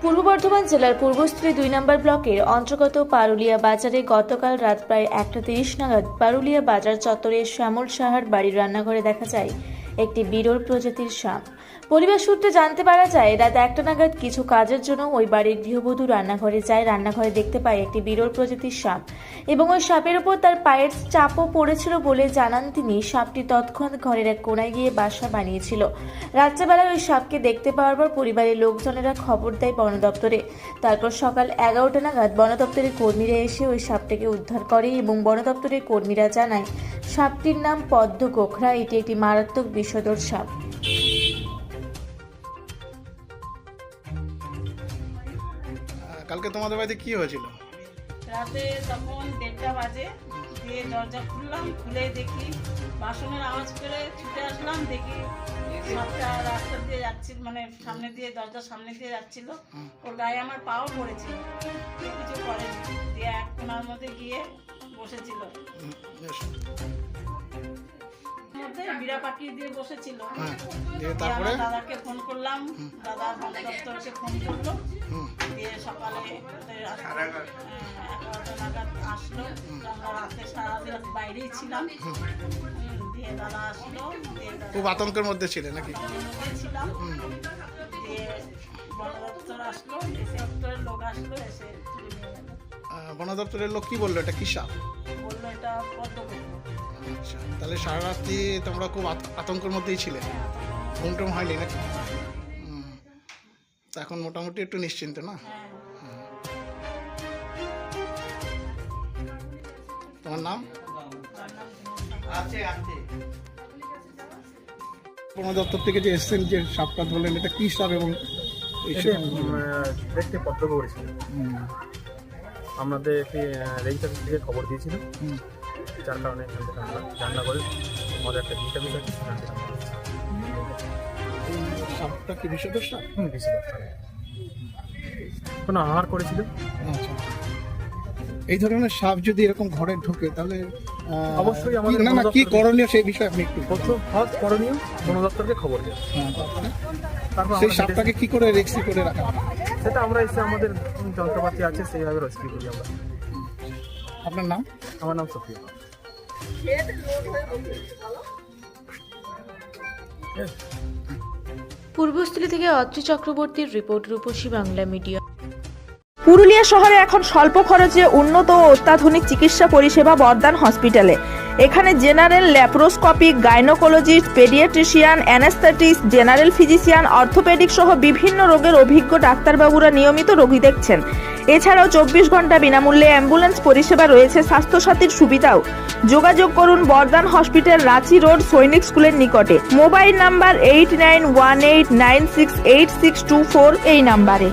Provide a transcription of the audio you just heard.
পূর্ব বর্ধমান জেলার পূর্বস্থলী ২ নম্বর ব্লকের অন্তর্গত পারুলিয়া বাজারে গতকাল রাত প্রায় ১:৩০ নাগাদ পারুলিয়া বাজার চত্বরে শ্যামল সাহার বাড়ির রান্নাঘরে দেখা যায় একটি বিরল প্রজাতির সাপ। পরিবার সূত্রে জানতে পারা যায় রাত ১টা নাগাদ কিছু কাজের জন্য ওই বাড়ির গৃহবধূ রান্নাঘরে যায়। রান্নাঘরে দেখতে পায় একটি বিরল প্রজাতির সাপ এবং ওই সাপের উপর তার পায়ের চাপও পড়েছিল বলে জানান তিনি। সাপটি তৎক্ষণাৎ ঘরের এক কোণায় গিয়ে বাসা বানিয়েছিল। রাত্রেবেলায় ওই সাপকে দেখতে পাওয়ার পর পরিবারের লোকজনেরা খবর দেয় বন দপ্তরে। তারপর সকাল ১১টা নাগাদ বন দপ্তরের কর্মীরা এসে ওই সাপটাকে উদ্ধার করে এবং বন দপ্তরের কর্মীরা জানায় সাপটির নাম পদ্ম গোখরা। এটি একটি মারাত্মক বিষধর সাপ। কালকে তোমাদের বাড়িতে কি হয়েছিল? রাতে তখন 1:30 বাজে, দিয়ে দরজা খুললাম, খুলে দেখি বাসনের আওয়াজ করে ছুটে আসলাম, দেখি সাপটা রাস্তা দিয়ে যাচ্ছিল, মানে সামনে দিয়ে, দরজার সামনে দিয়ে যাচ্ছিল। ওর গায়ে আমার পাও পড়েছিল, কিছু করেনি, দিয়ে এক কোণার মধ্যে গিয়ে বসেছিল, মধ্যে বিড়া পাকিয়ে দিয়ে বসেছিল। তারপরে দাদাকে ফোন করলাম, দাদা বন দপ্তরকে ফোন করলো, দিয়ে সকালে 11টা নাগাদ আসলো। আমরা রাতে সারাদিন বাইরেই ছিলাম, দিয়ে দাদা আসলো, খুব আতঙ্কের মধ্যে ছিলে নাকি? ছিলাম, দিয়ে বন দপ্তর আসলো, এসে দপ্তরের লোক আসলো, এসে তুলে নিয়ে গেল। বন দপ্তরের লোক কি বললো এটা কি সাপ? বললো এটা পদ্ম গোখরা। আচ্ছা, তাহলে সারা রাত্রি তোমরা খুব আতঙ্কের মধ্যেই ছিলে, ঘুম টুম হয়নি নাকি? তা এখন মোটামুটি একটু নিশ্চিন্ত না? তোমার নাম? বন দপ্তর থেকে যে এসছেন, যে সাপটা ধরলেন, এটা কি সাপ এবং দেখতে পদ্ম গোখরা ছিল। আমাদের একটি রেঞ্জ অফিস থেকে খবর দিয়েছিল, যার কারণে এখান থেকে আমরা রান্না করে আমাদের একটা ভিটামিন আছে, সেখান থেকে আমরা সাপটা কি বিষধর সাপ? বিষধর সাপ কোনো আহার করেছিল। আচ্ছা, এই ধরনের সাপ যদি এরকম ঘরে ঢোকে তাহলে অবশ্যই আমাদের কি করণীয় সেই বিষয়ে আপনি একটু ফার্স্ট করণীয় বন দপ্তরকে খবর দেওয়া। তারপর সেই সাপটাকে কি করে রেস্কিউ করে রাখা? সেটা আমরা এসে আমাদের যন্ত্রপাতি আছে সেইভাবে রেস্কিউ করি আমরা। আপনার নাম? আমার নাম সফিয়া। পূর্বস্থলী থেকে অত্রি চক্রবর্তীর রিপোর্ট, রূপসী বাংলা মিডিয়া। পুরুলিয়া শহরে এখন স্বল্প খরচে উন্নত ও অত্যাধুনিক চিকিৎসা পরিষেবা বর্দান হসপিটালে। এখানে general, laparoscopic, gynaecologist, paediatrician, anaesthetist, general physician, orthopaedic সহ বিভিন্ন রোগের অভিজ্ঞ ডাক্তারবাবুরা নিয়মিত রোগী দেখছেন। এছাড়াও 24 ঘন্টা বিনামূল্যে অ্যাম্বুলেন্স পরিষেবা রয়েছে, স্বাস্থ্যসাথীর সুবিধাও। যোগাযোগ করুন বর্দান হসপিটাল, রাঁচি রোড, সৈনিক স্কুলের নিকটে। মোবাইল নাম্বার 8918968624 এই নাম্বারে।